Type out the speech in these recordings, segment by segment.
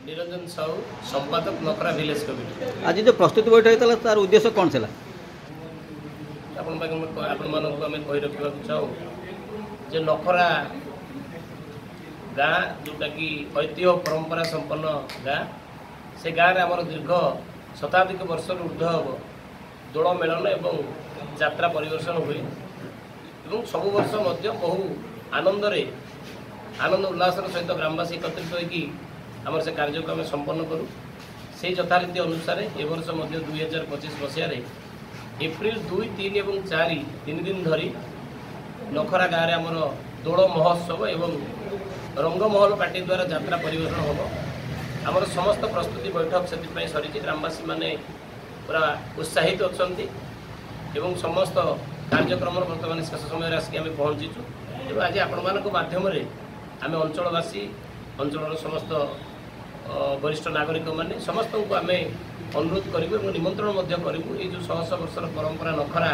निरंजन साहू संपादक नखरा village committee. आज जो प्रस्तुति बैठक होता तार उद्देश्य कौन था आपण कही रखा चाहूँ जे नखरा गाँ जोटा कि ऐतिह्य परंपरा संपन्न गाँ से गाँव आमर दीर्घ शताधिक वर्ष ऊर्ध्व हम दोल मेलन एवं यात्रा परिदर्शन हुए एवं सब वर्ष बहु आनंद उल्लास सहित ग्रामवासी एकत्रित होगी आम से कार्य को आम संपन्न करूँ से यथारीति अनुसार ए वर्ष 2025 मसीह एप्रिल 2, 3 और 4 तीन दिन धरी नखरा गाँव में आमर दोल महोत्सव एवं रंगमहल पार्टी द्वारा यात्रा परिवेषण हम आमर समस्त प्रस्तुति बैठक से सरी ग्रामवासी माने पूरा उत्साहित अच्छा एवं समस्त कार्यक्रम बर्तमान शेष समय आसिक आम पहुँचीचु। आज आपण माध्यम आम अंचलवासी अंचल समस्त वरिष्ठ नागरिक माने समस्त को आम अनुरोध करूँ निमंत्रण करूँ ये जो 100 वर्षर परंपरा नखरा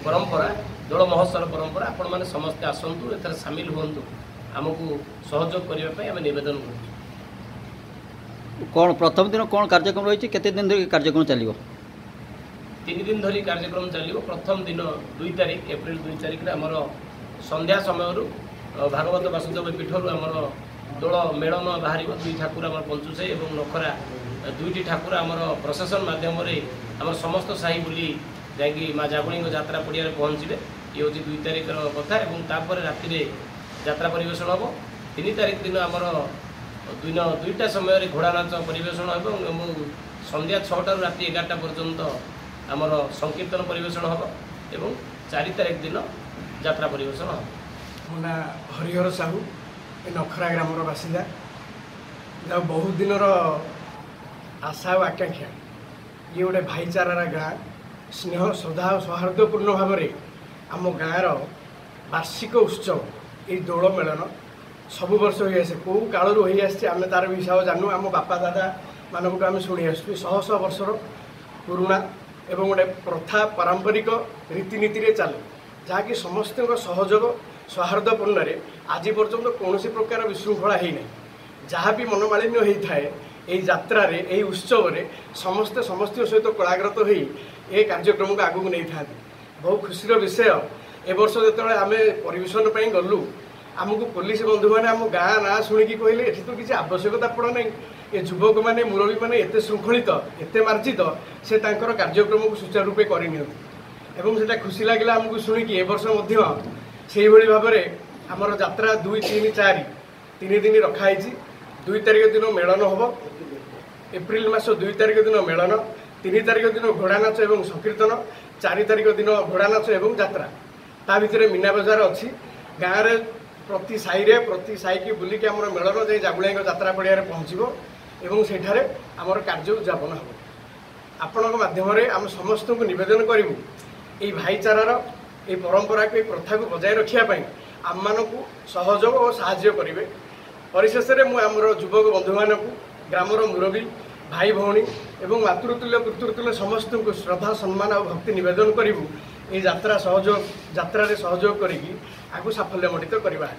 परंपरा दोल महोत्सव परंपरा आपण मैंने समस्ते आसतु एथर सामिल हूँ आमको सहयोग करने आम नवेदन कौन प्रथम दिन कौन कार्यक्रम रही केते दिन धरी कार्यक्रम चलो 3 दिन धरी कार्यक्रम चलो। प्रथम दिन 2 तारिख एप्रिल 2 तारिख आमर संध्या समय भागवत वासुदेव पीठर आमर दोल मेलन बाहर 2 ठाकुर आम पंचुसाई और नखरा 2टी ठाकुर आमर प्रशासन मध्यम आम समस्त साही बुली जाकि माँ जागुणी यात्रा पड़िया पहुँचे ये हूँ 2 तारिखर कथा और राति यात्रा परिवेषण हम 3 तारिख दिन आमर दिन 2टा समय घोड़ा नाच परिवेषण हम संध्या 6टार राति 11टा पर्यंत आमर संकीर्तन परिवेषण हम और 4 तारिख दिन यात्रा परिवेषण हम। मो ना हरिहर साहू नखरा ग्रामर बासिंदा बहुत दिन आशा और आकांक्षा ये गोटे भाईचारार गाँ स्नेह श्रद्धा और सौहार्दपूर्ण भाव में आम गाँवर वार्षिक उत्सव ये दोल मेलन सब वर्ष हो आसे कौ कालू हो आम तार भी हिसाब जानू आम बापा दादा मानक आम शुणी आसु 100 वर्षर पुराणा एवं गोटे प्रथा पारंपरिक रीतिनीति चले जहाँकि समस्त सहयोग सौहार्दपूर्ण आज पर्यंत कौन प्रकार विशृंखला होना जहाँ भी मनमालिन्य होता है ये यात्रा ये उत्सव समस्ते समस्त सहित कलाग्रत हो कार्यक्रम को आगू नहीं था। बहुत खुशी विषय ए वर्ष जो आम परिवेशन गलु आमको पुलिस बंधु मैंने आम गाँ ना शुणिकी कहले ये तो किसी आवश्यकता पड़ा ना ये युवक मैंने मुरबी मैंने एत श्रृंखलित एत मार्जित से कार्यक्रम को सुचारू रूपे कर खुशी लगे आमको शुणिकी ए वर्ष से भाव में आमर यात्रा 2, 3, 4 3 दिन रखाई 2 तारिख दिन मेलन हम एप्रिल मास 2 तारिख दिन मेलन 3 तारिख दिन घोड़ा नाच और संकीर्तन 4 तारिख दिन घोड़ा नाच और यात्रा ता भर मीना बजार अच्छी गाँव में प्रति साई की बुलिकी आम मेलन जाए जागुड़ा यात्रा पड़िया पहुँचो और सेठारे आमर कार्य उद्यापन हम आपण माध्यम आम समस्त को निवेदन करूँ ये भाईचारार ये परंपरा को प्रथा को बजाय रखापी आम मानक सहयोग और साहाय्य करेंगे। परिशेष में मुझे आमर युवक बंधु मानक ग्रामर मुरबी भाई भौणी और मातृतुल्य पितृतुल्य समस्त को श्रद्धा सम्मान और भक्ति निवेदन करूँ ये यात्रा सहयोग करी आगु साफल्य मंडित करवा।